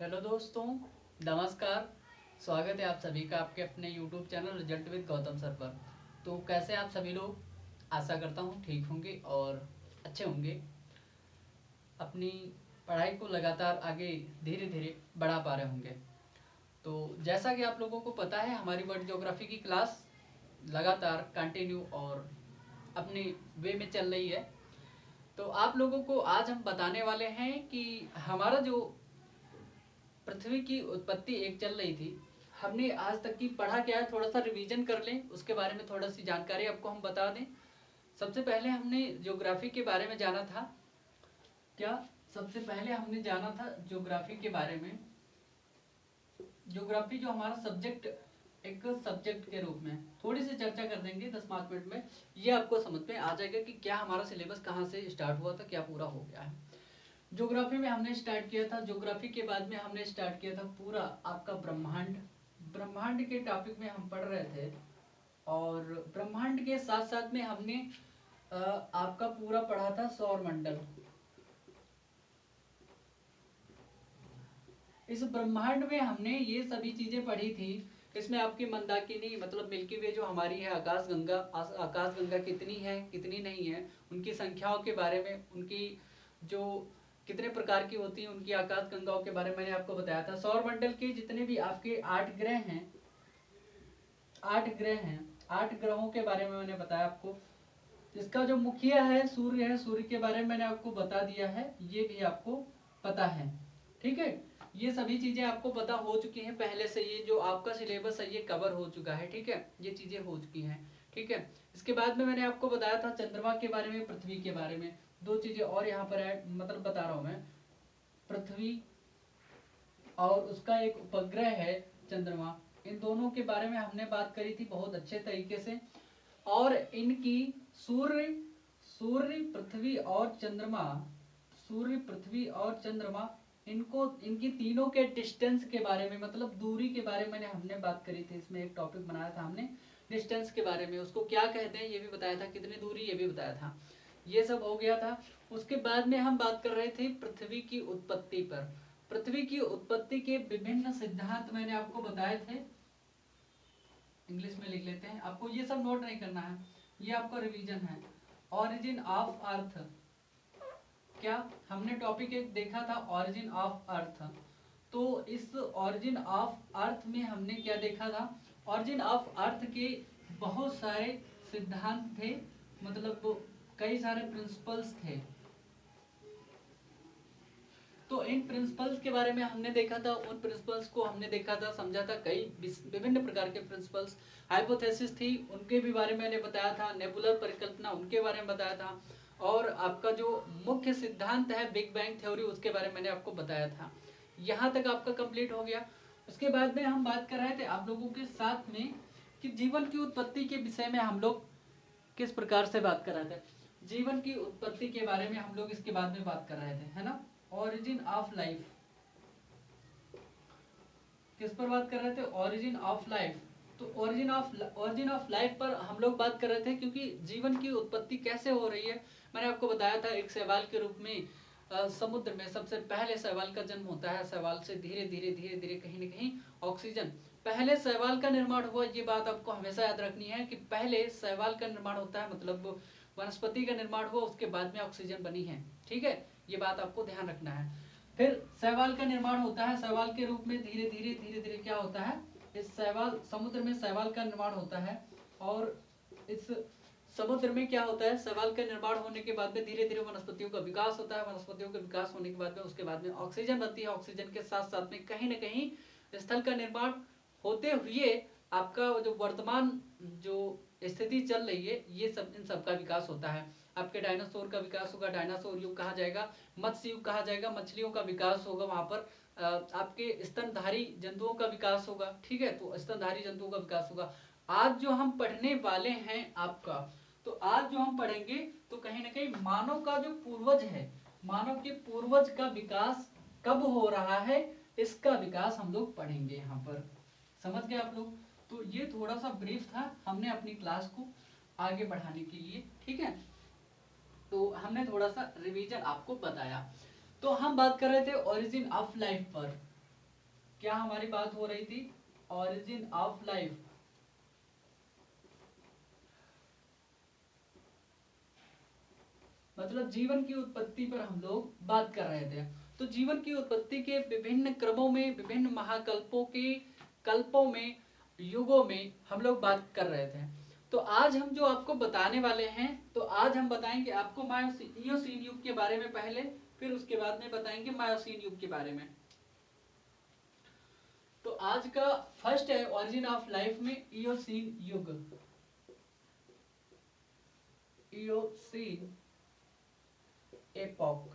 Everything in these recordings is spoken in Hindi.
हेलो दोस्तों, नमस्कार। स्वागत है आप सभी का आपके अपने YouTube channel result with Gautam sir पर। तो कैसे आप सभी लोग? आशा करता हूँ ठीक होंगे और अच्छे होंगे। अपनी पढ़ाई को लगातार आगे धीरे धीरे बढ़ा पा रहे होंगे। तो जैसा कि आप लोगों को पता है, हमारी वर्ल्ड ज्योग्राफी की क्लास लगातार कंटिन्यू और अपने वे में चल रही है। तो आप लोगों को आज हम बताने वाले हैं कि हमारा जो पृथ्वी की उत्पत्ति एक चल रही थी, हमने आज तक की पढ़ा क्या है, थोड़ा सा रिवीजन कर लें, उसके बारे में थोड़ा सी जानकारी आपको हम बता दें। सबसे पहले हमने ज्योग्राफी के बारे में जाना था। क्या? सबसे पहले हमने जाना था ज्योग्राफी के बारे में। ज्योग्राफी जो हमारा सब्जेक्ट, एक सब्जेक्ट के रूप में थोड़ी सी चर्चा कर देंगे 10-5 मिनट में। ये आपको समझ में आ जाएगा कि क्या हमारा सिलेबस कहाँ से स्टार्ट हुआ था, क्या पूरा हो गया है। ज्योग्राफी में हमने स्टार्ट किया था, ज्योग्राफी के बाद में हमने स्टार्ट किया था पूरा आपका ब्रह्मांड। ब्रह्मांड के टॉपिक में हम पढ़ रहे थे। और ब्रह्मांड के साथ साथ में हमने आपका पूरा पढ़ा था सौर मंडल। इस ब्रह्मांड में हमने ये सभी चीजें पढ़ी थी। इसमें आपकी मंदाकिनी मतलब मिल्की वे जो हमारी है, आकाश गंगा, आकाश गंगा कितनी है कितनी नहीं है, उनकी संख्याओं के बारे में, उनकी जो कितने प्रकार की होती है, उनकी आकाश गंगाओं के बारे में मैंने आपको बताया था। सौर मंडल के जितने भी आपके 8 ग्रह हैं, 8 ग्रह हैं, 8 ग्रहों के बारे में मैंने बताया आपको। इसका जो मुखिया है सूर्य है, सूर्य के बारे में मैंने आपको बता दिया है, ये भी आपको पता है। ठीक है, ये सभी चीजें आपको पता हो चुकी हैं पहले से। ये जो आपका सिलेबस है ये कवर हो चुका है। ठीक है, ये चीजें हो चुकी हैं। ठीक है, इसके बाद में मैंने आपको बताया था चंद्रमा के बारे में, पृथ्वी के बारे में। दो चीजें और यहाँ पर ऐड मतलब बता रहा हूं मैं। पृथ्वी और उसका एक उपग्रह है चंद्रमा, इन दोनों के बारे में हमने बात करी थी बहुत अच्छे तरीके से। और इनकी सूर्य सूर्य पृथ्वी और चंद्रमा, सूर्य पृथ्वी और चंद्रमा, इनको इनकी तीनों के डिस्टेंस के बारे में मतलब दूरी के बारे में हमने बात करी थी। इसमें एक टॉपिक बनाया था हमने डिस्टेंस के बारे में, उसको क्या कहते हैं ये भी बताया था, कितनी दूरी ये भी बताया था। ये सब हो गया था। उसके बाद में हम बात कर रहे थे पृथ्वी की उत्पत्ति पर। पृथ्वी की उत्पत्ति के विभिन्न सिद्धांत मैंने आपको बताए थे। इंग्लिश में लिख लेते हैं, आपको ये सब नोट नहीं करना है, ये आपका रिवीजन है। ऑरिजिन ऑफ अर्थ, क्या हमने टॉपिक एक देखा था ऑरिजिन ऑफ अर्थ। तो इस ऑरिजिन ऑफ अर्थ में हमने क्या देखा था, ऑरिजिन ऑफ अर्थ के बहुत सारे सिद्धांत थे, मतलब कई सारे प्रिंसिपल्स थे। तो इन प्रिंसिपल्स के बारे में हमने देखा था, उन प्रिंसिपल्स को हमने देखा था, समझा था। कई विभिन्न प्रकार के प्रिंसिपल्स, हाइपोथेसिस थी, उनके भी बारे में मैंने बताया था। नेबुलर परिकल्पना, उनके बारे में बताया था। और आपका जो मुख्य सिद्धांत है बिग बैंग थ्योरी, उसके बारे में मैंने आपको बताया था। यहाँ तक आपका कंप्लीट हो गया। उसके बाद में हम बात कर रहे थे आप लोगों के साथ में कि जीवन की उत्पत्ति के विषय में हम लोग किस प्रकार से बात कर रहे थे। जीवन की उत्पत्ति के बारे में हम लोग इसके बाद में बात कर रहे थे, है ना। ओरिजिन ऑफ लाइफ, किस पर बात कर रहे थे, ओरिजिन ऑफ लाइफ। तो ओरिजिन ऑफ लाइफ पर हम लोग बात कर रहे थे, क्योंकि जीवन की उत्पत्ति कैसे हो रही है मैंने आपको बताया था एक सवाल के रूप में। समुद्र में सबसे पहले शैवाल का जन्म होता है। शैवाल से धीरे धीरे धीरे धीरे कहीं ना कहीं ऑक्सीजन, पहले शैवाल का निर्माण हुआ। ये बात आपको हमेशा याद रखनी है कि पहले शैवाल का निर्माण होता है, मतलब वनस्पति का निर्माण हुआ, उसके बाद में ऑक्सीजन बनी है। ठीक है, ये बात आपको ध्यान रखना है। फिर शैवाल का निर्माण होता है, शैवाल के रूप में धीरे धीरे धीरे धीरे क्या होता है, इस शैवाल समुद्र में शैवाल का निर्माण होता है। और इस समुद्र में क्या होता है, शैवाल का निर्माण होने के बाद में धीरे धीरे वनस्पतियों का विकास होता है। वनस्पतियों का विकास होने के बाद में उसके बाद में ऑक्सीजन बनती है। ऑक्सीजन के साथ साथ में कहीं ना कहीं स्थल का निर्माण होते हुए आपका जो वर्तमान जो स्थिति चल रही है, ये सब इन सब का विकास होता है। आपके डायनासोर का विकास होगा, डायनासोर युग कहा जाएगा, मत्स्य युग कहा जाएगा, मछलियों का विकास होगा वहां पर। आपके स्तनधारी जंतुओं का विकास होगा। ठीक है, तो स्तनधारी जंतुओं का विकास होगा। आज जो हम पढ़ने वाले हैं आपका, तो आज जो हम पढ़ेंगे तो कहीं ना कहीं मानव का जो पूर्वज है, मानव के पूर्वज का विकास कब हो रहा है, इसका विकास हम लोग पढ़ेंगे यहाँ पर। समझ गए आप लोग। तो ये थोड़ा सा ब्रीफ था हमने अपनी क्लास को आगे बढ़ाने के लिए। ठीक है, तो हमने थोड़ा सा रिवीजन आपको बताया। तो हम बात कर रहे थे ओरिजिन ऑफ लाइफ पर। क्या हमारी बात हो रही थी? Origin of life. मतलब जीवन की उत्पत्ति पर हम लोग बात कर रहे थे। तो जीवन की उत्पत्ति के विभिन्न क्रमों में, विभिन्न महाकल्पों के कल्पों में, युगों में हम लोग बात कर रहे थे। तो आज हम जो आपको बताने वाले हैं, तो आज हम बताएंगे आपको इयोसीन युग के बारे में पहले, फिर उसके बाद में बताएंगे मायोसीन युग के बारे में। तो आज का फर्स्ट है ओरिजिन ऑफ लाइफ में इयोसीन युग। Eocene epoch.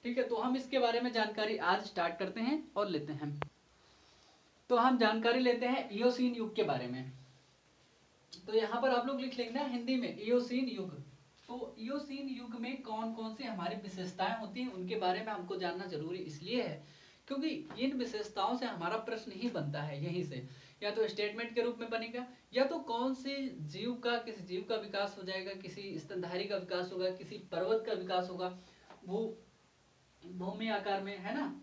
ठीक है, तो हम इसके बारे में जानकारी आज स्टार्ट करते हैं और लेते हैं। तो हम जानकारी लेते हैं इयोसीन युग के बारे में। तो यहाँ पर आप लोग लिख लेंगे ना हिंदी में इयोसीन युग। तो इयोसीन युग में कौन कौन सी हमारी विशेषताएं होती हैं उनके बारे में हमको जानना जरूरी इसलिए है क्योंकि इन विशेषताओं से हमारा प्रश्न ही बनता है यहीं से, या तो स्टेटमेंट के रूप में बनेगा, या तो कौन से जीव का, किसी जीव का विकास हो जाएगा, किसी स्तनधारी का विकास होगा, किसी पर्वत का विकास होगा भूमि आकार में, है ना।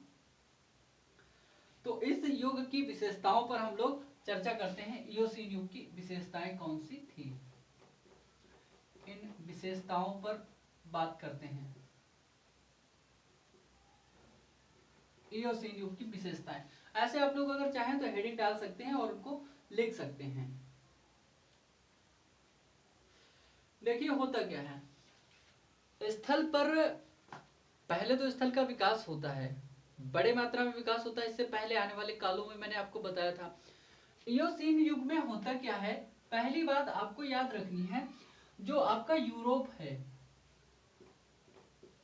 तो इस युग की विशेषताओं पर हम लोग चर्चा करते हैं। इयोसीन युग की विशेषताएं कौन सी थी, इन विशेषताओं पर बात करते हैं। इयोसीन युग की विशेषताएं, ऐसे आप लोग अगर चाहें तो हेडिंग डाल सकते हैं और उनको लिख सकते हैं। देखिए होता क्या है, स्थल पर पहले तो स्थल का विकास होता है, बड़े मात्रा में विकास होता है। इससे पहले आने वाले कालों में मैंने आपको बताया था। इयोसीन युग में होता क्या है, पहली बात आपको याद रखनी है, जो आपका यूरोप है,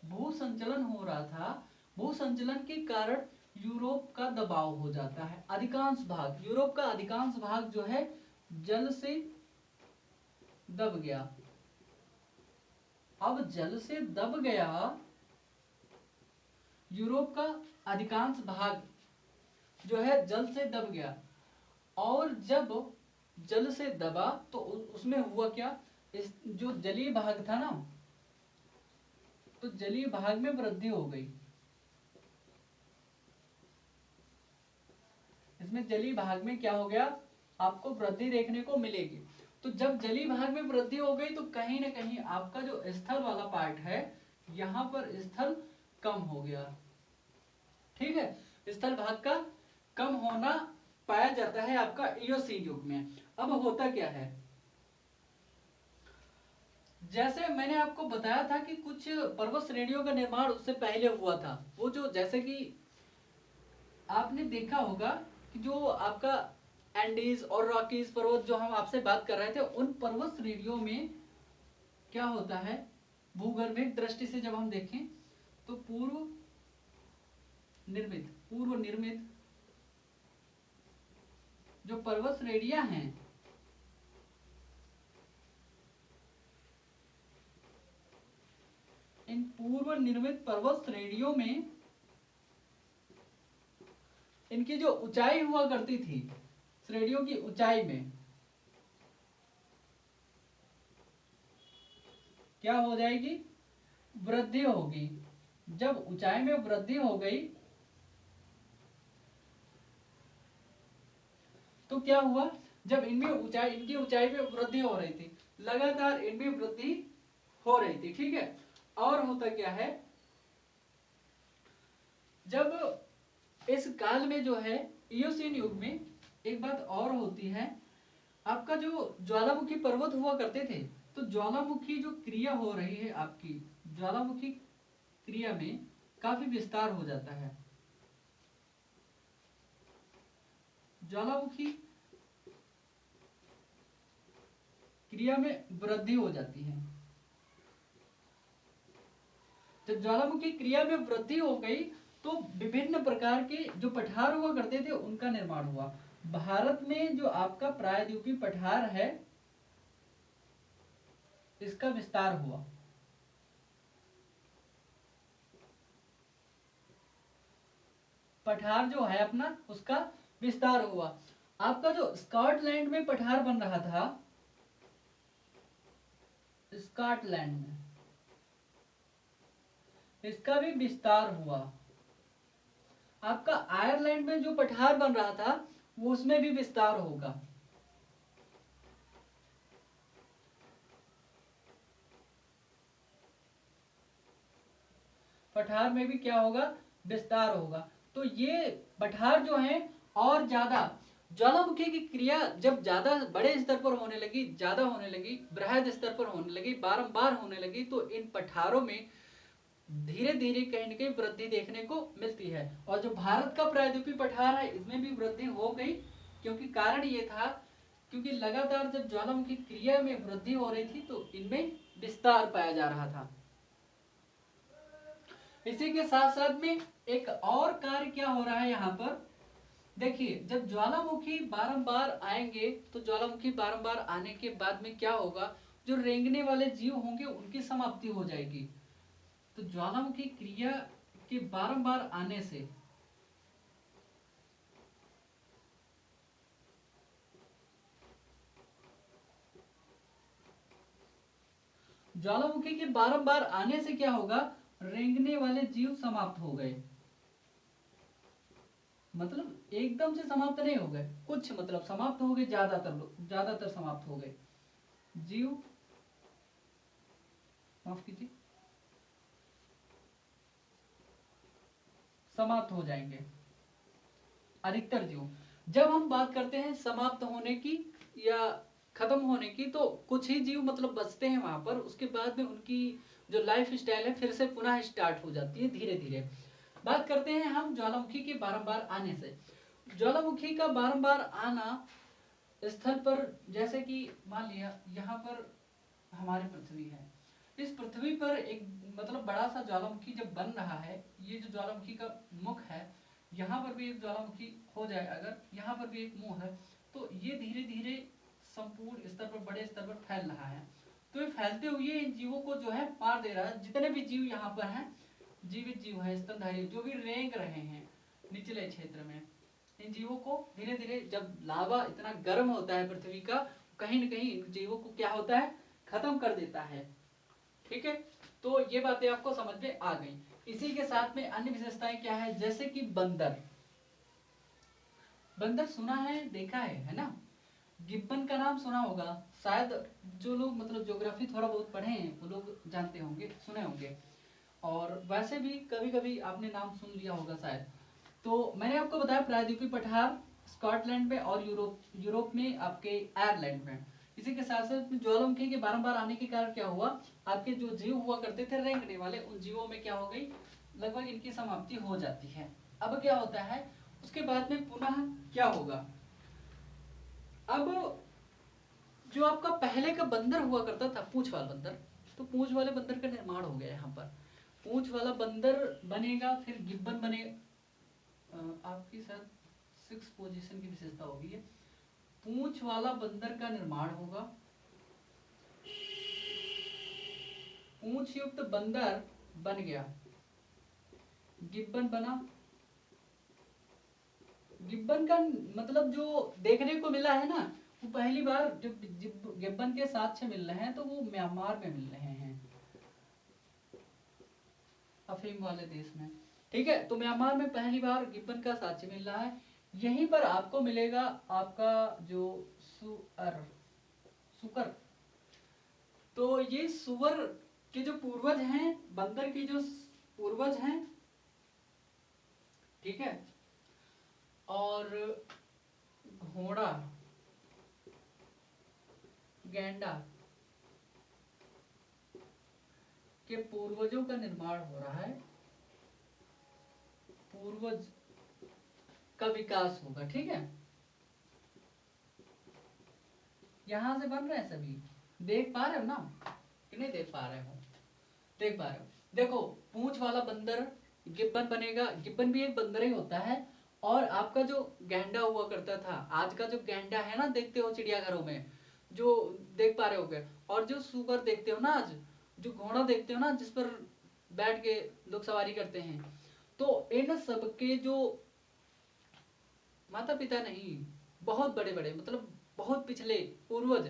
भू संचलन हो रहा था, भू संचलन के कारण यूरोप का दबाव हो जाता है। अधिकांश भाग, यूरोप का अधिकांश भाग जो है जल से दब गया। अब जल से दब गया, यूरोप का अधिकांश भाग जो है जल से दब गया, और जब जल से दबा तो उसमें हुआ क्या, इस जो जलीय भाग था ना, तो जलीय भाग में वृद्धि हो गई। इसमें जलीय भाग में क्या हो गया, आपको वृद्धि देखने को मिलेगी। तो जब जलीय भाग में वृद्धि हो गई तो कहीं ना कहीं आपका जो स्थल वाला पार्ट है, यहां पर स्थल कम हो गया। ठीक है, स्थल भाग का कम होना पाया जाता है आपका इयोसीन युग में। अब होता क्या है, जैसे मैंने आपको बताया था कि कुछ पर्वत श्रेणियों का निर्माण उससे पहले हुआ था। वो जो, जैसे कि आपने देखा होगा कि जो आपका एंडीज और रॉकीज पर्वत जो हम आपसे बात कर रहे थे, उन पर्वत श्रेणियों में क्या होता है, भूगर्भिक दृष्टि से जब हम देखें तो पूर्व निर्मित जो पर्वत श्रेणियां हैं, इन पूर्व निर्मित पर्वत श्रेणियों में इनकी जो ऊंचाई हुआ करती थी, श्रेणियों की ऊंचाई में क्या हो जाएगी, वृद्धि होगी। जब ऊंचाई में वृद्धि हो गई तो क्या हुआ, जब इनमें ऊंचाई, इनकी ऊंचाई में वृद्धि हो रही थी, लगातार इनमें वृद्धि हो रही थी। ठीक है, और होता क्या है, जब इस काल में जो है इयोसीन युग में एक बात और होती है, आपका जो ज्वालामुखी पर्वत हुआ करते थे, तो ज्वालामुखी जो क्रिया हो रही है आपकी, ज्वालामुखी क्रिया में काफी विस्तार हो जाता है। ज्वालामुखी क्रिया में वृद्धि हो जाती है। जब ज्वालामुखी क्रिया में वृद्धि हो गई तो विभिन्न प्रकार के जो पठार हुआ करते थे उनका निर्माण हुआ। भारत में जो आपका प्रायद्वीपीय पठार है, इसका विस्तार हुआ। पठार जो है अपना, उसका विस्तार हुआ। आपका जो स्कॉटलैंड में पठार बन रहा था, स्कॉटलैंड में, इसका भी विस्तार हुआ। आपका आयरलैंड में जो पठार बन रहा था वो उसमें भी विस्तार होगा। पठार में भी क्या होगा, विस्तार होगा। तो ये पठार जो है और ज्यादा, ज्वालामुखी की क्रिया जब ज्यादा बड़े स्तर पर होने लगी, ज्यादा होने लगी, बृहद स्तर पर होने लगी, बारंबार होने लगी, तो इन पठारों में धीरे धीरे कहीं न कहीं वृद्धि देखने को मिलती है। और जो भारत का प्रायद्वीपीय पठार है इसमें भी वृद्धि हो गई, क्योंकि कारण ये था क्योंकि लगातार जब ज्वालामुखी क्रिया में वृद्धि हो रही थी तो इनमें विस्तार पाया जा रहा था। इसी के साथ साथ में एक और कार्य क्या हो रहा है यहाँ पर, देखिए जब ज्वालामुखी बारंबार आएंगे तो ज्वालामुखी बारंबार आने के बाद में क्या होगा, जो रेंगने वाले जीव होंगे उनकी समाप्ति हो जाएगी। तो ज्वालामुखी क्रिया के बारंबार आने से ज्वालामुखी के बारंबार आने से क्या होगा, रेंगने वाले जीव समाप्त हो गए। मतलब एकदम से समाप्त नहीं हो गए, कुछ मतलब समाप्त हो गए, ज्यादातर समाप्त हो गए जीव, माफ कीजिए, समाप्त हो जाएंगे अधिकतर जीव। जब हम बात करते हैं समाप्त होने की या खत्म होने की, तो कुछ ही जीव मतलब बचते हैं वहां पर, उसके बाद में उनकी जो लाइफ स्टाइल है फिर से पुनः स्टार्ट हो जाती है धीरे धीरे। बात करते हैं हम ज्वालामुखी के बारंबार आने से। ज्वालामुखी का बारंबार आना स्थल पर, जैसे कि मान लिया यहाँ पर हमारी पृथ्वी है, इस पृथ्वी पर एक मतलब बड़ा सा ज्वालामुखी जब बन रहा है, ये जो ज्वालामुखी का मुख है, यहाँ पर भी एक ज्वालामुखी हो जाए अगर, यहाँ पर भी एक मुंह है, तो ये धीरे धीरे संपूर्ण स्तर पर, बड़े स्तर पर फैल रहा है। तो ये फैलते हुए इन जीवों को जो है मार दे रहा है। जितने भी जीव यहाँ पर हैं, जीवित जीव है, स्तनधारी जो भी रेंग रहे हैं निचले क्षेत्र में, इन जीवों को धीरे धीरे, जब लावा इतना गर्म होता है पृथ्वी का, कहीं न कहीं इन जीवों को क्या होता है, खत्म कर देता है। ठीक है, तो ये बातें आपको समझ में आ गई। इसी के साथ में अन्य विशेषताएं क्या है, जैसे कि बंदर। बंदर सुना है, देखा है ना। गिब्बन का नाम सुना होगा शायद, जो लोग मतलब ज्योग्राफी थोड़ा बहुत पढ़े हैं वो लोग जानते होंगे, सुने होंगे। और वैसे भी कभी कभी आपने नाम सुन लिया होगा शायद। तो मैंने आपको बताया प्रायद्वीपीय पठार स्कॉटलैंड में और यूरोप यूरोप में आपके आयरलैंड में। इसी के साथ साथ ज्वालामुखी के बारंबार आने के कारण क्या हुआ, आपके जो जीव हुआ करते थे रेंगने वाले, उन जीवों में क्या हो गई, लगभग इनकी समाप्ति हो जाती है। अब क्या होता है, उसके बाद में पुनः क्या होगा, अब जो आपका पहले का बंदर हुआ करता था, पूंछ वाला बंदर, तो पूंछ वाले बंदर का निर्माण हो गया यहाँ पर। पूंछ वाला बंदर बनेगा, फिर गिब्बन बनेगा। आपकी शायद 6 पोजीशन की विशेषता होगी ये। पूंछ वाला बंदर का निर्माण होगा, पूंछ युक्त बंदर बन गया, गिब्बन बना। गिब्बन का मतलब जो देखने को मिला है ना, वो पहली बार जो गिब्बन के साक्ष्य मिल रहे हैं तो वो म्यांमार में मिल रहे हैं, अफीम वाले देश में। ठीक है, तो म्यांमार में पहली बार गिब्बन का साक्ष्य मिल रहा है। यहीं पर आपको मिलेगा आपका जो सुअर, सुकर। तो ये सुअर के जो पूर्वज हैं, बंदर के जो पूर्वज हैं, ठीक है, और घोड़ा, गैंडा के पूर्वजों का निर्माण हो रहा है, पूर्वज का विकास होगा। ठीक है, यहां से बन रहे हैं सभी, देख पा रहे हो ना कि नहीं देख पा रहे हो, देख पा रहे हो। देखो पूंछ वाला बंदर गिब्बन बनेगा, गिब्बन भी एक बंदर ही होता है। और आपका जो गैंडा हुआ करता था, आज का जो गैंडा है ना, देखते हो चिड़ियाघरों में, जो देख पा रहे होगे, और जो सुअर देखते हो ना आज, जो घोड़ा देखते हो ना जिस पर बैठ के लोग सवारी करते हैं, तो इन सबके जो माता पिता नहीं, बहुत बड़े बड़े मतलब बहुत पिछले पूर्वज,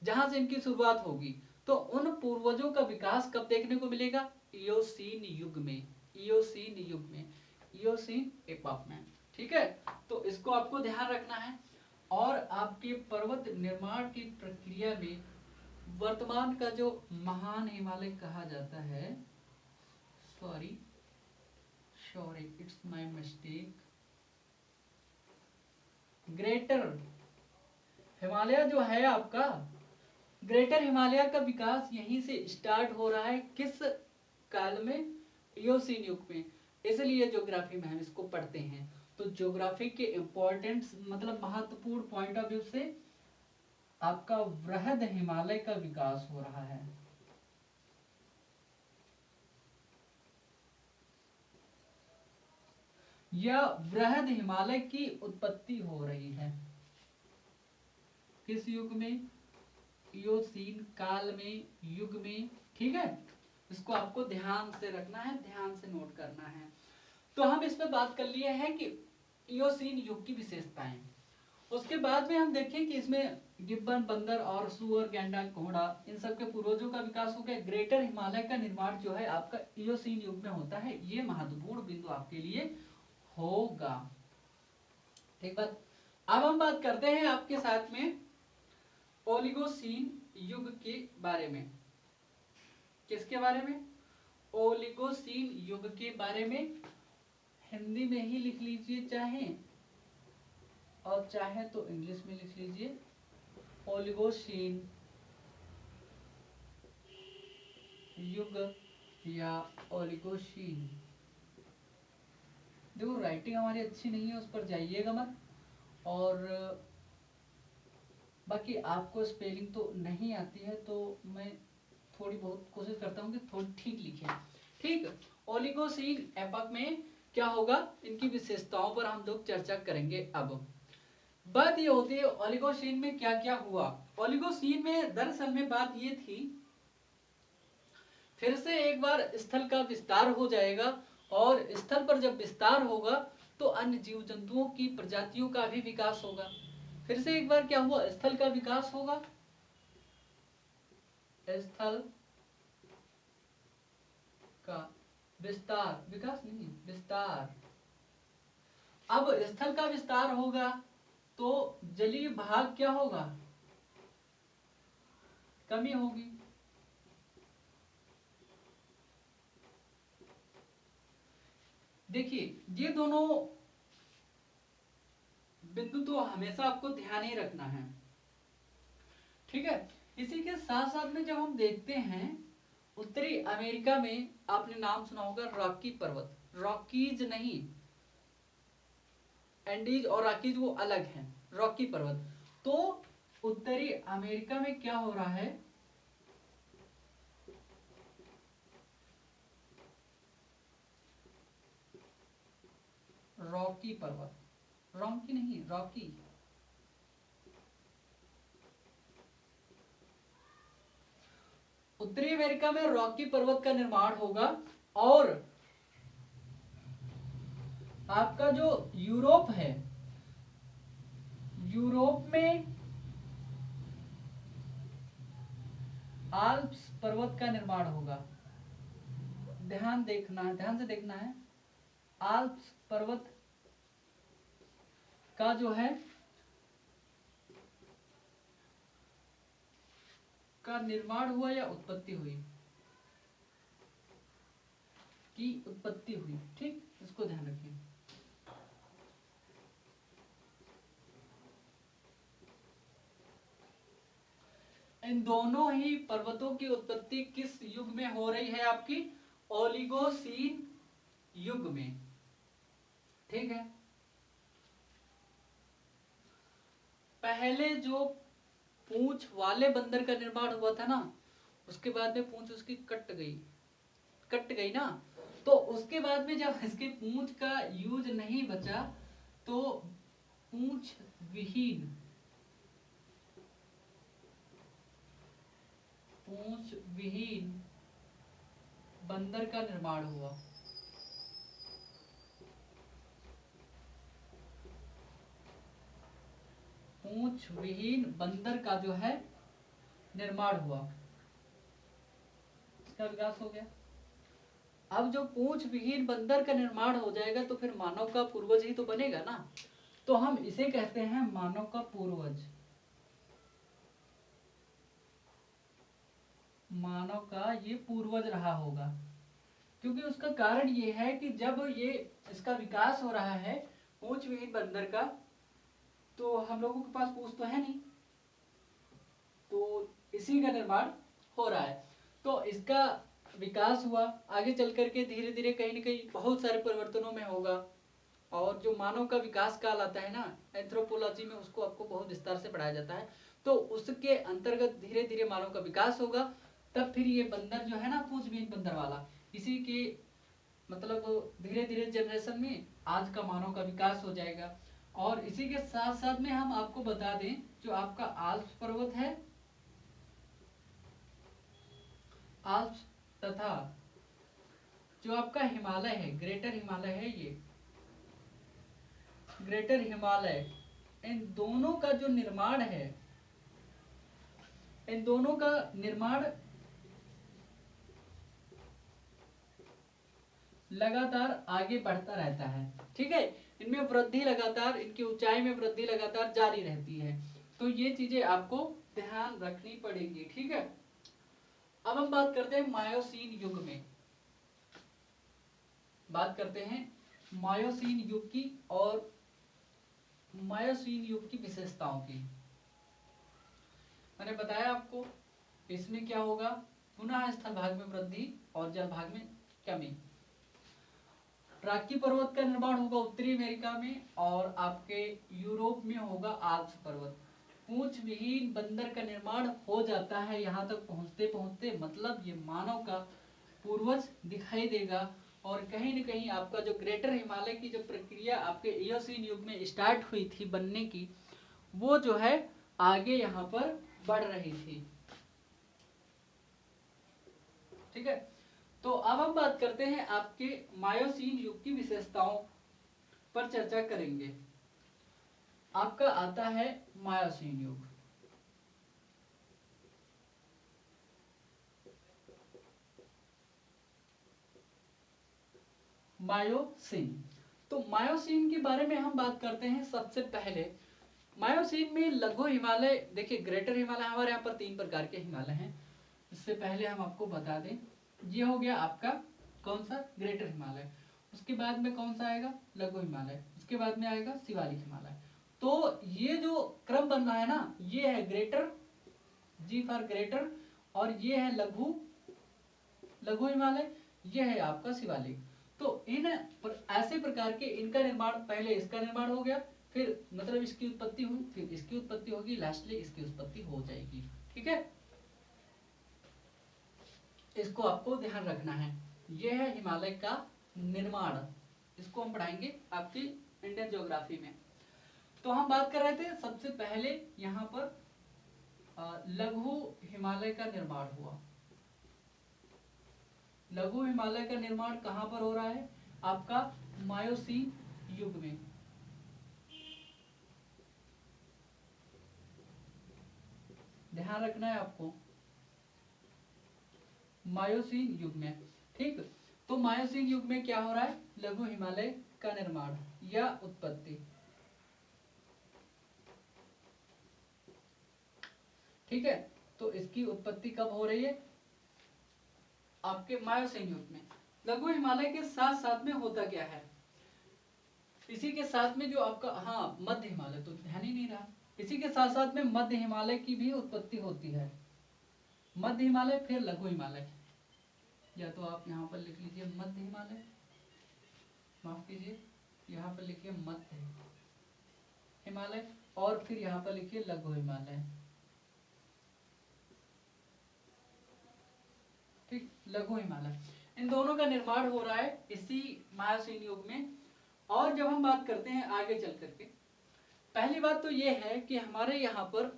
जहां से इनकी शुरुआत होगी, तो उन पूर्वजों का विकास कब देखने को मिलेगा? इयोसीन युग में, इयोसीन युग में, इयोसीन एपॉक में। ठीक है, तो इसको आपको ध्यान रखना है। और आपके पर्वत निर्माण की प्रक्रिया में वर्तमान का जो महान हिमालय कहा जाता है, sorry it's my mistake, greater Himalaya जो है आपका, ग्रेटर हिमालय का विकास यहीं से स्टार्ट हो रहा है। किस काल में? इयोसीन युग में। इसलिए ज्योग्राफी में हम इसको पढ़ते हैं। तो ज्योग्राफी के इंपॉर्टेंस मतलब महत्वपूर्ण पॉइंट ऑफ व्यू से आपका वृहद हिमालय का विकास हो रहा है। या वृहद हिमालय की उत्पत्ति हो रही है। किस युग में? इयोसीन काल में, युग में। ठीक है, इसको आपको ध्यान से रखना है, ध्यान से नोट करना है। तो हम इस पे बात कर लिए हैं कि इयोसीन युग की विशेषताएं। उसके बाद में हम देखें कि इसमें गिब्बन, बंदर और सुअर, गैंडा, घोड़ा, इन सब के पूर्वजों का विकास हो गया। ग्रेटर हिमालय का निर्माण जो है आपका इयोसीन युग में होता है। ये महत्वपूर्ण बिंदु आपके लिए होगा। ठीक बात। अब हम बात करते हैं आपके साथ में ओलिगोसीन युग के बारे में। किसके बारे में? ओलिगोसीन युग के बारे में। हिंदी में ही लिख लीजिए चाहे, और चाहे तो इंग्लिश में लिख लीजिए। ओलिगोसीन युग या ओलिगोसीन। देखो राइटिंग हमारी अच्छी नहीं है, उस पर जाइएगा मत। और बाकी आपको स्पेलिंग तो नहीं आती है, तो मैं थोड़ी बहुत कोशिश करता हूँ कि थोड़ी ठीक लिखें। ठीक, ओलिगोसीन एपॉक में क्या होगा, इनकी विशेषताओं पर हम लोग चर्चा करेंगे। अब बात ये होती है ओलिगोसीन में क्या क्या हुआ। ओलिगोसीन में दरअसल में बात ये थी, फिर से एक बार स्थल का विस्तार हो जाएगा, और स्थल पर जब विस्तार होगा तो अन्य जीव जंतुओं की प्रजातियों का भी विकास होगा। फिर से एक बार क्या हुआ, स्थल का विकास होगा, स्थल का विस्तार, विकास नहीं विस्तार। अब स्थल का विस्तार होगा तो जलीय भाग क्या होगा, कमी होगी। देखिए ये दोनों बिंदु तो हमेशा आपको ध्यान ही रखना है। ठीक है, इसी के साथ साथ में जब हम देखते हैं उत्तरी अमेरिका में, आपने नाम सुना होगा रॉकी पर्वत, रॉकीज नहीं, एंडीज और रॉकीज वो अलग हैं, रॉकी पर्वत। तो उत्तरी अमेरिका में क्या हो रहा है, रॉकी पर्वत, रॉकी नहीं रॉकी, उत्तरी अमेरिका में रॉकी पर्वत का निर्माण होगा। और आपका जो यूरोप है, यूरोप में आल्प्स पर्वत का निर्माण होगा। ध्यान देखना है, ध्यान से देखना है। आल्प्स पर्वत का जो है का निर्माण हुआ या उत्पत्ति हुई, की उत्पत्ति हुई। ठीक, इसको ध्यान रखिए। इन दोनों ही पर्वतों की उत्पत्ति किस युग में हो रही है, आपकी ओलिगोसीन युग में। ठीक है, पहले जो पूंछ वाले बंदर का निर्माण हुआ था ना, उसके बाद में पूंछ उसकी कट गई ना, तो उसके बाद में जब इसके पूंछ का यूज नहीं बचा, तो पूंछ विहीन, पूंछ विहीन बंदर का निर्माण हुआ। पूंछ विहीन बंदर का जो है निर्माण हुआ। इसका विकास हो गया। अब जो पूंछ विहीन बंदर का निर्माण हो जाएगा तो फिर मानव का पूर्वज ही तो बनेगा ना, तो हम इसे कहते हैं मानव का पूर्वज। मानव का ये पूर्वज रहा होगा, क्योंकि उसका कारण ये है कि जब ये इसका विकास हो रहा है पूंछ विहीन बंदर का, तो हम लोगों के पास पूंछ तो है नहीं, तो इसी का निर्माण हो रहा है। तो इसका विकास हुआ, आगे चल करके धीरे धीरे कहीं ना कहीं बहुत सारे परिवर्तनों में होगा। और जो मानव का विकास काल आता है ना एंथ्रोपोलॉजी में, उसको आपको बहुत विस्तार से पढ़ाया जाता है, तो उसके अंतर्गत धीरे धीरे मानव का विकास होगा। तब फिर ये बंदर जो है ना पूंछ विहीन बंदर वाला, इसी के मतलब धीरे धीरे जनरेशन में आज का मानव का विकास हो जाएगा। और इसी के साथ साथ में हम आपको बता दें, जो आपका आल्प्स पर्वत है, आल्प्स तथा जो आपका हिमालय है, ग्रेटर हिमालय है, ये ग्रेटर हिमालय, इन दोनों का जो निर्माण है, इन दोनों का निर्माण लगातार आगे बढ़ता रहता है। ठीक है, इनमें वृद्धि लगातार, इनकी ऊंचाई में वृद्धि लगातार जारी रहती है। तो ये चीजें आपको ध्यान रखनी पड़ेगी। ठीक है, अब हम बात करते हैं मायोसीन युग में, बात करते हैं मायोसीन युग की और मायोसीन युग की विशेषताओं की। मैंने बताया आपको इसमें क्या होगा, पुनः स्थल भाग में वृद्धि और जल भाग में कमी। राकी पर्वत का निर्माण होगा उत्तरी अमेरिका में, और आपके यूरोप में होगा आल्प्स पर्वत। पूंछ विहीन बंदर का निर्माण हो जाता है यहाँ तक पहुँचते पहुँचते, मतलब ये मानव का पूर्वज दिखाई देगा। और कहीं न कहीं आपका जो ग्रेटर हिमालय की जो प्रक्रिया आपके इयोसीन युग में स्टार्ट हुई थी बनने की, वो जो है आगे यहाँ पर बढ़ रही थी। ठीक है, तो अब हम बात करते हैं आपके मायोसीन युग की विशेषताओं पर चर्चा करेंगे। आपका आता है मायोसीन युग। मायोसीन, तो मायोसीन के बारे में हम बात करते हैं। सबसे पहले मायोसीन में लघु हिमालय, देखिए ग्रेटर हिमालय, हमारे यहाँ पर 3 प्रकार के हिमालय हैं। इससे पहले हम आपको बता दें, ये हो गया आपका कौन सा, ग्रेटर हिमालय। उसके बाद में कौन सा आएगा, लघु हिमालय। उसके बाद में आएगा शिवालिक हिमालय। तो ये जो क्रम बन रहा है ना, ये है ग्रेटर, जी फॉर ग्रेटर, और ये है लघु, लघु हिमालय, ये है आपका शिवालिक। तो इन ऐसे प्रकार के इनका निर्माण, पहले इसका निर्माण हो गया, फिर मतलब इसकी उत्पत्ति हुई, फिर इसकी उत्पत्ति होगी, लास्टली इसकी उत्पत्ति हो जाएगी। ठीक है, इसको आपको ध्यान रखना है। यह है हिमालय का निर्माण, इसको हम पढ़ाएंगे आपकी इंडियन ज्योग्राफी में। तो हम बात कर रहे थे सबसे पहले यहाँ पर लघु हिमालय का निर्माण हुआ। लघु हिमालय का निर्माण कहां पर हो रहा है, आपका मायोसीन युग में। ध्यान रखना है आपको, मायोसीन युग में। ठीक, तो मायोसीन युग में क्या हो रहा है, लघु हिमालय का निर्माण या उत्पत्ति। ठीक है, तो इसकी उत्पत्ति कब हो रही है, आपके मायोसीन युग में। लघु हिमालय के साथ साथ में होता क्या है, इसी के साथ में जो आपका, हाँ मध्य हिमालय, तो ध्यान ही नहीं रहा, इसी के साथ साथ में मध्य हिमालय की भी उत्पत्ति होती है। मध्य हिमालय फिर लघु हिमालय, या तो आप यहाँ पर लिख लीजिए मध्य हिमालय, माफ कीजिए यहाँ पर लिखिए मध्य हिमालय, और फिर यहाँ पर लिखिए लघु हिमालय। ठीक, लघु हिमालय, इन दोनों का निर्माण हो रहा है इसी मायोसीन युग में। और जब हम बात करते हैं आगे चल करके, पहली बात तो ये है कि हमारे यहाँ पर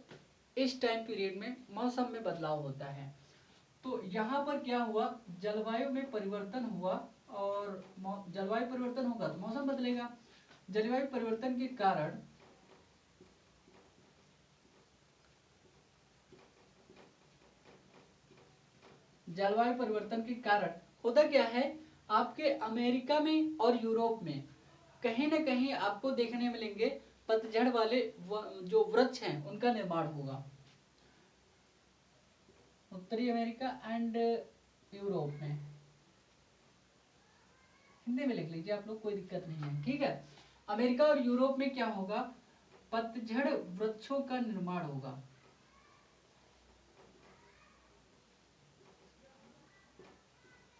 इस टाइम पीरियड में मौसम में बदलाव होता है। तो यहाँ पर क्या हुआ, जलवायु में परिवर्तन हुआ, और जलवायु परिवर्तन होगा तो मौसम बदलेगा। जलवायु परिवर्तन के कारण जलवायु परिवर्तन के कारण होता क्या है, आपके अमेरिका में और यूरोप में कहीं ना कहीं आपको देखने मिलेंगे पतझड़ वाले जो वृक्ष हैं उनका निर्माण होगा। उत्तरी अमेरिका एंड यूरोप में, हिंदी में लिख लीजिए आप लोग, कोई दिक्कत नहीं है, ठीक है। अमेरिका और यूरोप में क्या होगा, पतझड़ वृक्षों का निर्माण होगा।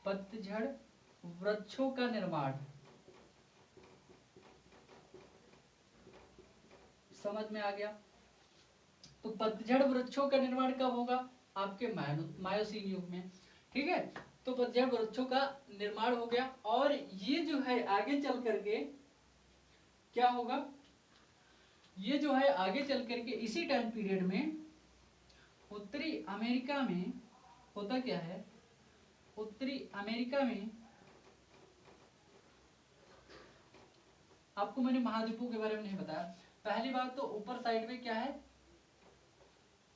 पतझड़ वृक्षों का निर्माण, समझ में आ गया। तो पतझड़ वृक्षों का निर्माण कब होगा, आपके मायोसीन युग में, ठीक है। तो पतझड़ वृक्षों का निर्माण हो गया, और ये जो है आगे चल करके क्या होगा, ये जो है आगे चल करके इसी टाइम पीरियड में उत्तरी अमेरिका में होता क्या है, उत्तरी अमेरिका में आपको मैंने महाद्वीपों के बारे में नहीं बताया। पहली बात तो ऊपर साइड में क्या है,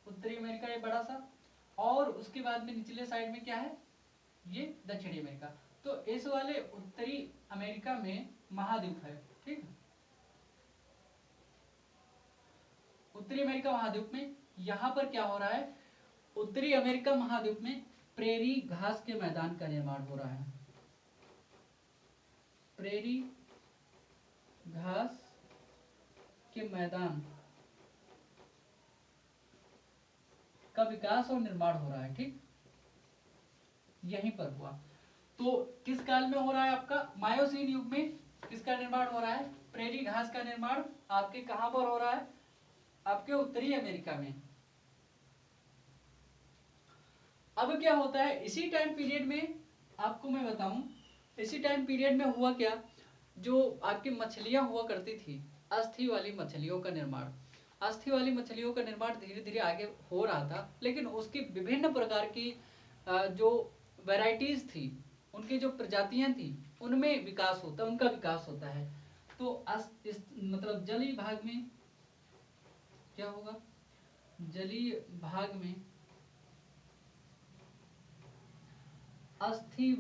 उत्तरी अमेरिका ये बड़ा सा, और उसके बाद में निचले साइड में क्या है, ये दक्षिणी अमेरिका। तो इस वाले उत्तरी अमेरिका में महाद्वीप है, ठीक है। उत्तरी अमेरिका महाद्वीप में यहां पर क्या हो रहा है, उत्तरी अमेरिका महाद्वीप में प्रेरी घास के मैदान का निर्माण हो रहा है। प्रेरी घास के मैदान का विकास और निर्माण हो रहा है, ठीक, यहीं पर हुआ। तो किस काल में हो रहा है, आपका मायोसीन युग में किसका निर्माण हो रहा है, प्रेरी घास का निर्माण आपके कहां पर हो रहा है, आपके उत्तरी अमेरिका में। अब क्या होता है इसी टाइम पीरियड में, आपको मैं बताऊं, इसी टाइम पीरियड में हुआ क्या, जो आपकी मछलियां हुआ करती थी, अस्थि वाली मछलियों का निर्माण, अस्थि वाली मछलियों का निर्माण धीरे धीरे आगे हो रहा था, लेकिन उसकी विभिन्न प्रकार की जो वैरायटीज थी, उनकी जो प्रजातियां थी, उनमें विकास होता, उनका विकास होता है। तो इस मतलब जलीय भाग में क्या होगा, जलीय भाग में अस्थि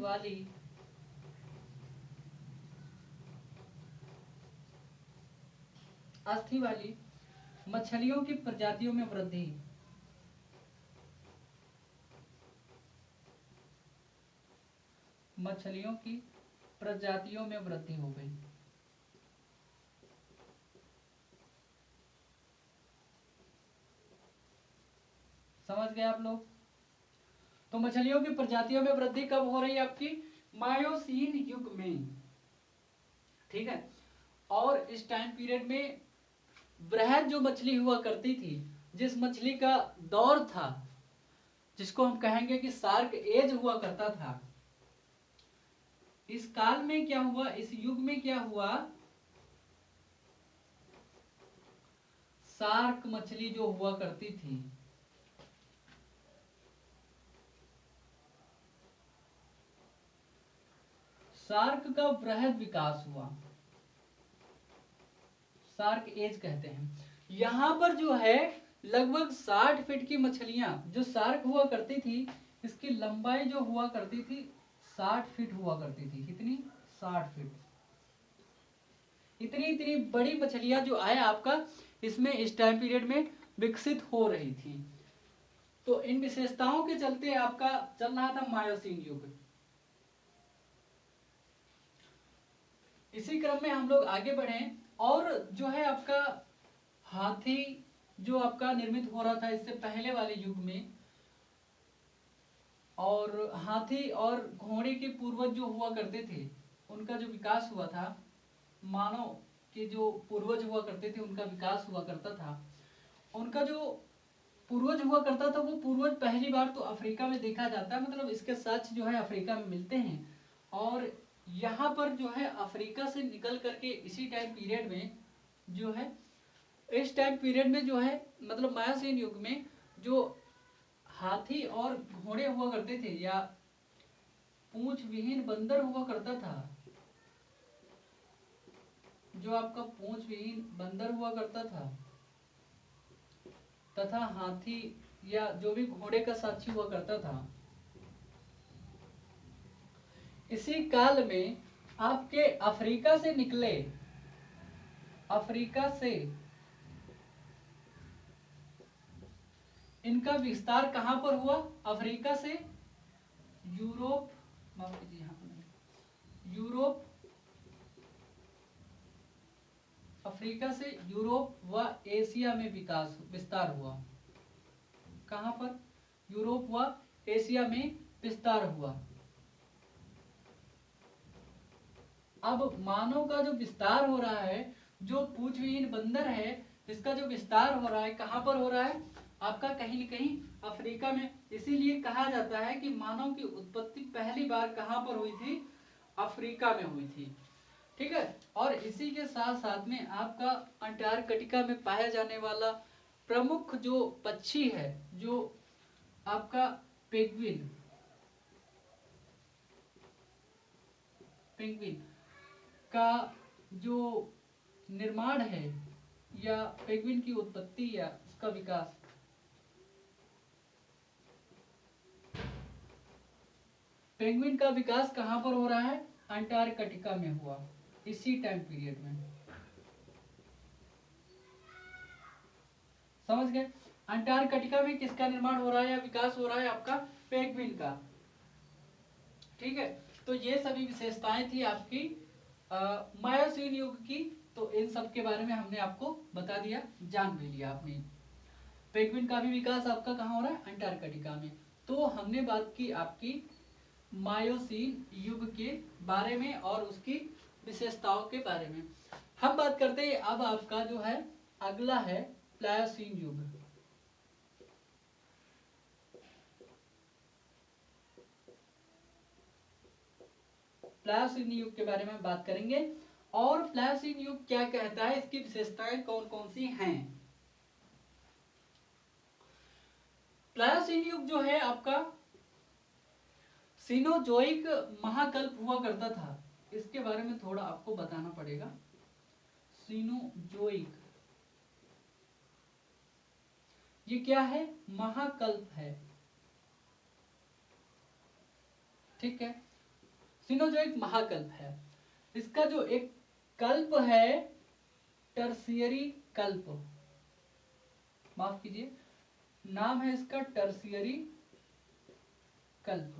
वाली मछलियों की प्रजातियों में वृद्धि, मछलियों की प्रजातियों में वृद्धि हो गई। समझ गए आप लोग। तो मछलियों की प्रजातियों में वृद्धि कब हो रही है, आपकी मायोसीन युग में, ठीक है। और इस टाइम पीरियड में वृहद जो मछली हुआ करती थी, जिस मछली का दौर था, जिसको हम कहेंगे कि शार्क एज हुआ करता था, इस काल में क्या हुआ, इस युग में क्या हुआ, शार्क मछली जो हुआ करती थी, शार्क का वृहद विकास हुआ, शार्क एज कहते हैं। यहां पर जो है लगभग 60 फीट की मछलियां जो शार्क हुआ करती थी, इसकी लंबाई जो हुआ करती थी 60 फीट हुआ करती थी, कितनी, 60 फीट। इतनी इतनी बड़ी मछलियां जो है आपका इसमें इस टाइम पीरियड में विकसित हो रही थी। तो इन विशेषताओं के चलते आपका चल रहा था मायोसीन युग। इसी क्रम में हम लोग आगे बढ़े, और जो है आपका हाथी जो आपका निर्मित हो रहा था इससे पहले वाले युग में, और हाथी और घोड़े के पूर्वज जो हुआ करते थे, उनका जो विकास हुआ था, मानव के जो पूर्वज हुआ करते थे उनका विकास हुआ करता था। उनका जो पूर्वज हुआ करता था, वो पूर्वज पहली बार तो अफ्रीका में देखा जाता है, मतलब इसके साक्ष्य जो है अफ्रीका में मिलते हैं। और यहाँ पर जो है अफ्रीका से निकल करके इसी टाइम पीरियड में जो है, इस टाइम पीरियड में जो है मतलब मायासीन युग में जो हाथी और घोड़े हुआ करते थे, या पूंछ विहीन बंदर हुआ करता था, जो आपका पूंछ विहीन बंदर हुआ करता था, तथा हाथी या जो भी घोड़े का साक्षी हुआ करता था, इसी काल में आपके अफ्रीका से निकले, अफ्रीका से इनका विस्तार कहां पर हुआ? अफ्रीका से यूरोप, माफ कीजिए यहाँ पर नहीं, यूरोप, अफ्रीका से यूरोप व एशिया में विस्तार हुआ। कहां पर? यूरोप व एशिया में विस्तार हुआ। अब मानव का जो विस्तार हो रहा है, जो पूंछविहीन बंदर है, इसका जो विस्तार हो रहा है कहां पर हो रहा है? आपका कहीं न कहीं अफ्रीका में। इसीलिए कहा जाता है कि मानव की उत्पत्ति पहली बार कहां पर हुई थी? अफ्रीका में हुई थी। ठीक है। और इसी के साथ साथ में आपका अंटार्कटिका में पाया जाने वाला प्रमुख जो पक्षी है, जो आपका पेंगुइन, पेंगुइन का जो निर्माण है या पेंगुइन की उत्पत्ति या उसका विकास, पेंगुइन का विकास कहां पर हो रहा है? अंटार्कटिका में हुआ, इसी टाइम पीरियड में। समझ गए? अंटार्कटिका में किसका निर्माण हो रहा है या विकास हो रहा है? आपका पेंगुइन का। ठीक है। तो ये सभी विशेषताएं थी आपकी मायोसीन युग की। तो इन सब के बारे में हमने आपको बता दिया, जान भी लिया आपने। पेंगुइन का भी विकास आपका कहाँ हो रहा है? अंटार्कटिका में। तो हमने बात की आपकी मायोसीन युग के बारे में और उसकी विशेषताओं के बारे में। हम बात करते हैं अब आपका जो है अगला है प्लायोसीन युग। प्लायोसीन युग के बारे में बात करेंगे और प्लायोसीन युग क्या कहता है, इसकी विशेषताएं कौन कौन सी हैं। प्लायोसीन युग जो है आपका सीनोजोइक महाकल्प हुआ करता था। इसके बारे में थोड़ा आपको बताना पड़ेगा। सीनोजोइक ये क्या है? महाकल्प है। ठीक है। सीनोजोइक महाकल्प है। इसका जो एक कल्प है टर्सियरी कल्प, माफ कीजिए, नाम है इसका टर्सियरी कल्प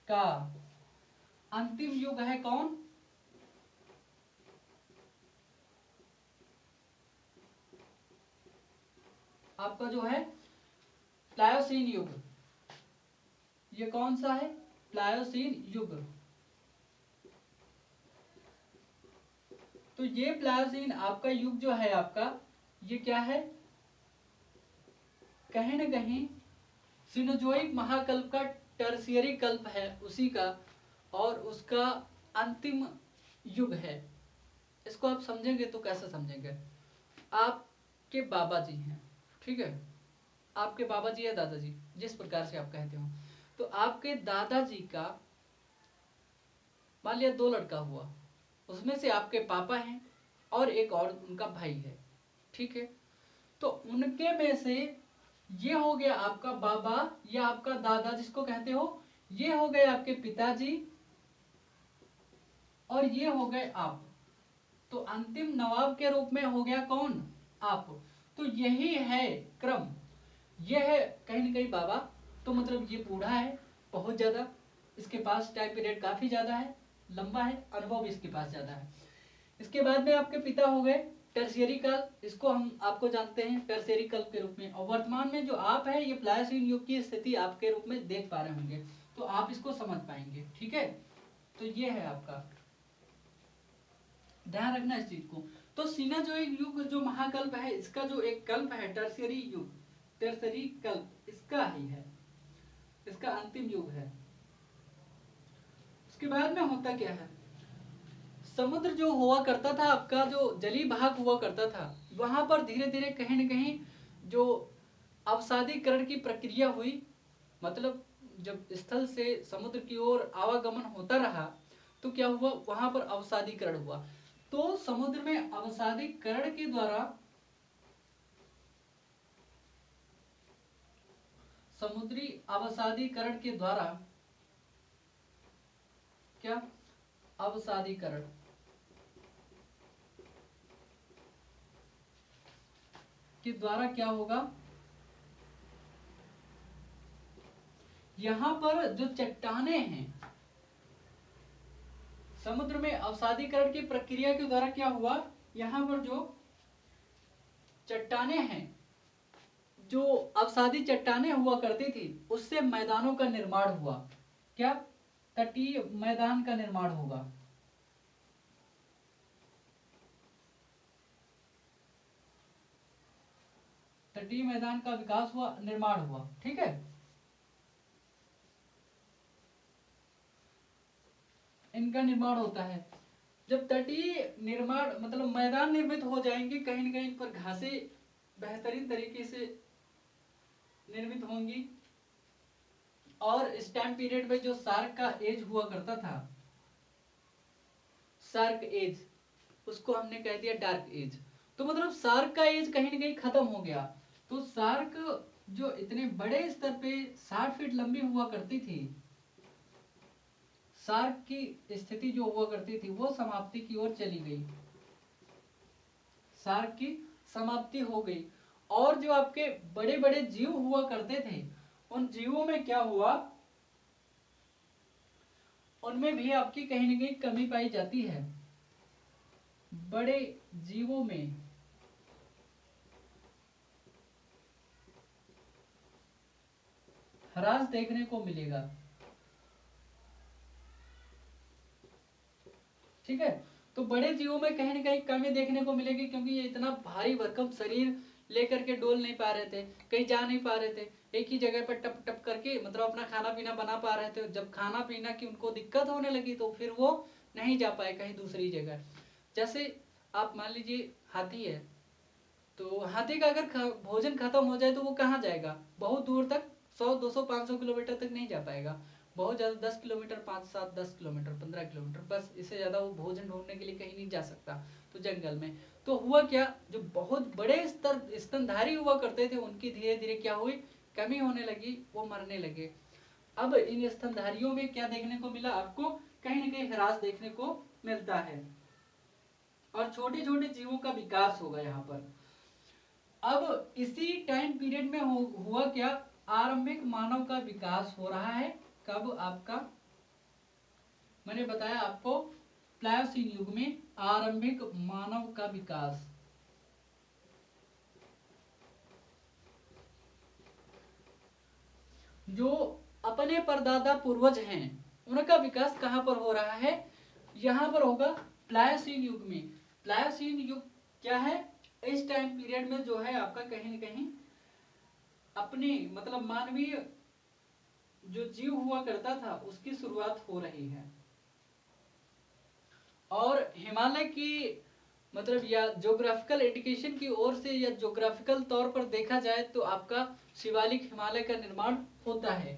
का अंतिम युग है कौन? आपका जो है प्लायोसीन युग। ये कौन सा है? प्लायोसीन युग। तो ये प्लायोसीन आपका युग जो है आपका, ये क्या है? कहीं न कहीं सीनोजोइक महाकल्प का टर्सियरी कल्प है उसी का, और उसका अंतिम युग है। इसको आप समझेंगे तो कैसे समझेंगे? आपके बाबा जी हैं, ठीक है, आपके बाबा जी या दादाजी, जिस प्रकार से आप कहते हो, तो आपके दादाजी का मान लिया 2 लड़का हुआ, उसमें से आपके पापा हैं और एक और उनका भाई है। ठीक है। तो उनके में से ये हो गया आपका बाबा या आपका दादा जिसको कहते हो, ये हो गए आपके पिताजी और ये हो गए आप। तो अंतिम नवाब के रूप में हो गया कौन? आप। तो यही है क्रम। यह है कहीं ना कहीं बाबा, तो मतलब ये बूढ़ा है बहुत ज्यादा, इसके पास टाइम पीरियड काफी ज्यादा है, लंबा है, अनुभव भी इसके पास ज्यादा है। इसके बाद में आपके पिता हो गए टर्शियरी काल, इसको हम आपको जानते हैं टर्शियरी काल के रूप में। और वर्तमान में जो आप है ये प्लायोसीन युग की स्थिति आपके रूप में देख पा रहे होंगे, तो आप इसको समझ पाएंगे। ठीक है। तो ये है आपका, ध्यान रखना इस चीज को। तो सीनोजोइक युग जो महाकल्प है, इसका जो एक कल्प है टर्शियरी युग, टर्शियरी कल्प इसका ही है, इसका अंतिम युग है। उसके बाद में होता क्या है? समुद्र जो हुआ करता था आपका, जो जलीय भाग हुआ करता था, वहां पर धीरे धीरे कहीं न कहीं जो अवसादीकरण की प्रक्रिया हुई, मतलब जब स्थल से समुद्र की ओर आवागमन होता रहा तो क्या हुआ? वहां पर अवसादीकरण हुआ। तो समुद्र में अवसादीकरण के द्वारा, समुद्री अवसादीकरण के द्वारा क्या, अवसादीकरण। के द्वारा क्या होगा, यहां पर जो चट्टाने हैं समुद्र में अवसादीकरण की प्रक्रिया के द्वारा क्या हुआ, यहां पर जो चट्टाने हैं, जो अवसादी चट्टाने हुआ करती थी, उससे मैदानों का निर्माण हुआ। क्या, तटीय मैदान का निर्माण होगा। तटीय मैदान का विकास हुआ, निर्माण हुआ। ठीक है, इनका निर्माण होता है। जब तटीय निर्माण मतलब मैदान निर्मित हो जाएंगे, कहीं न कहीं पर घासें बेहतरीन तरीके से निर्मित होंगी। और इस टाइम पीरियड में जो शार्क का एज हुआ करता था, शार्क एज, उसको हमने कह दिया डार्क एज। तो मतलब शार्क का एज कहीं न कहीं खत्म हो गया। तो शार्क जो इतने बड़े स्तर पे 60 फीट लंबी हुआ करती थी, शार्क की स्थिति जो हुआ करती थी वो समाप्ति की ओर चली गई। शार्क की समाप्ति हो गई। और जो आपके बड़े बड़े जीव हुआ करते थे, उन जीवों में क्या हुआ, उनमें भी आपकी कहीं न कहीं कमी पाई जाती है। बड़े जीवों में ह्रास देखने को मिलेगा। ठीक है, तो बड़े जीवों में कहीं न कहीं कमी देखने को मिलेगी, क्योंकि ये इतना भारी भरकम शरीर लेकर के डोल नहीं पा रहे थे, कहीं जा नहीं पा रहे थे, एक ही जगह पर टप टप करके मतलब अपना खाना पीना बना पा रहे थे। जब खाना पीना की उनको दिक्कत होने लगी तो फिर वो नहीं जा पाए कहीं दूसरी जगह। जैसे आप मान लीजिए हाथी है, तो हाथी का अगर भोजन खत्म हो जाए तो वो कहाँ जाएगा, बहुत दूर तक, 100 200 500 किलोमीटर तक नहीं जा पाएगा। बहुत ज्यादा 10 किलोमीटर, 5 7 10 किलोमीटर, 15 किलोमीटर, बस इससे ज्यादा वो भोजन ढूंढने के लिए कहीं नहीं जा सकता। तो जंगल में तो हुआ क्या, जो बहुत बड़े स्तनधारी हुआ करते थे उनकी धीरे धीरे क्या हुई, कमी होने लगी, वो मरने लगे। अब इन स्तनधारियों में क्या देखने को मिला आपको, कहीं ना कहीं ह्रास देखने को मिलता है। और छोटे छोटे जीवों का विकास होगा यहाँ पर। अब इसी टाइम पीरियड में हुआ क्या, आरंभिक मानव का विकास हो रहा है। कब, आपका मैंने बताया आपको, प्लायोसीन युग में आरंभिक मानव का विकास। जो अपने परदादा पूर्वज हैं उनका विकास कहां पर हो रहा है, यहां पर होगा प्लायोसीन युग में। प्लायोसीन युग क्या है, इस टाइम पीरियड में जो है आपका कहीं न कहीं अपने मतलब मानवीय जो जीव हुआ करता था उसकी शुरुआत हो रही है। और हिमालय की मतलब या ज्योग्राफिकल इंडिकेशन की ओर से या ज्योग्राफिकल तौर पर देखा जाए तो आपका शिवालिक हिमालय का निर्माण होता है।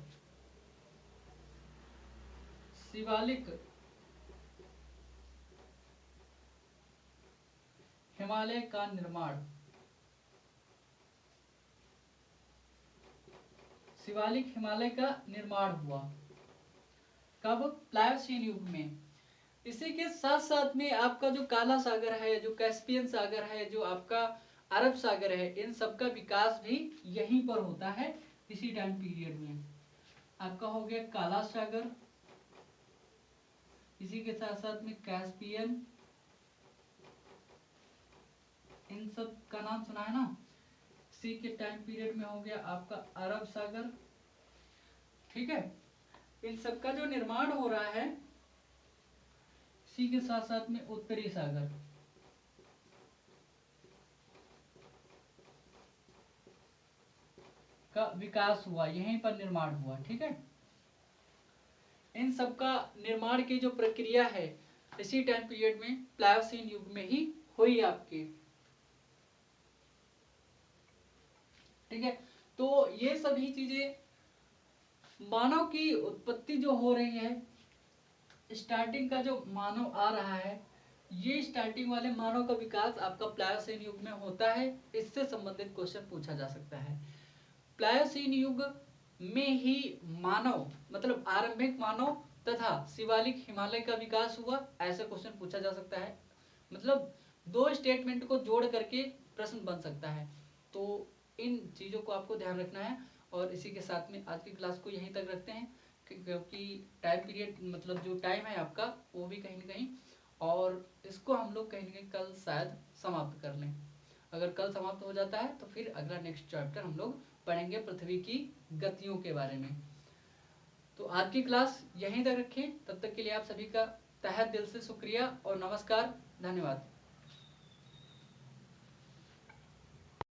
शिवालिक हिमालय का निर्माण, शिवालिक हिमालय का निर्माण हुआ कब, प्लायोसीन युग में। इसी के साथ साथ में आपका जो काला सागर है, जो कैस्पियन सागर है, जो आपका अरब सागर है, इन सब का विकास भी यहीं पर होता है इसी टाइम पीरियड में। आपका हो गया काला सागर, इसी के साथ साथ में कैस्पियन, इन सब का नाम सुना है ना। इसी के टाइम पीरियड में हो गया आपका अरब सागर। ठीक है, इन सब का जो निर्माण हो रहा है, इसी के साथ साथ में उत्तरी सागर, का विकास हुआ, यहीं पर निर्माण हुआ। ठीक है, इन सब का निर्माण की जो प्रक्रिया है इसी टाइम पीरियड में प्लायोसीन युग में ही हुई आपकी। ठीक है, तो ये सभी चीजें मानव की उत्पत्ति जो हो रही है, स्टार्टिंग का जो मानव आ रहा है, ये स्टार्टिंग वाले मानव का विकास आपका प्लायोसीन युग में होता है। इससे संबंधित क्वेश्चन पूछा जा सकता है। प्लायोसीन युग में ही मानव मतलब आरंभिक मानव तथा शिवालिक हिमालय का विकास हुआ, ऐसे क्वेश्चन पूछा जा सकता है। मतलब दो स्टेटमेंट को जोड़ करके प्रश्न बन सकता है। तो इन चीज़ों को आपको ध्यान रखना है। और इसी के साथ में आज की क्लास को यहीं तक रखते हैं, क्योंकि टाइम पीरियड मतलब जो टाइम है आपका वो भी कहीं ना कहीं, और इसको हम लोग कहीं ना कहीं कल शायद समाप्त कर लें। अगर कल समाप्त हो जाता है तो फिर अगला नेक्स्ट चैप्टर हम लोग पढ़ेंगे पृथ्वी की गतियों के बारे में। तो आज की क्लास यहीं तक रखें, तब तक के लिए आप सभी का तहे दिल से शुक्रिया और नमस्कार, धन्यवाद।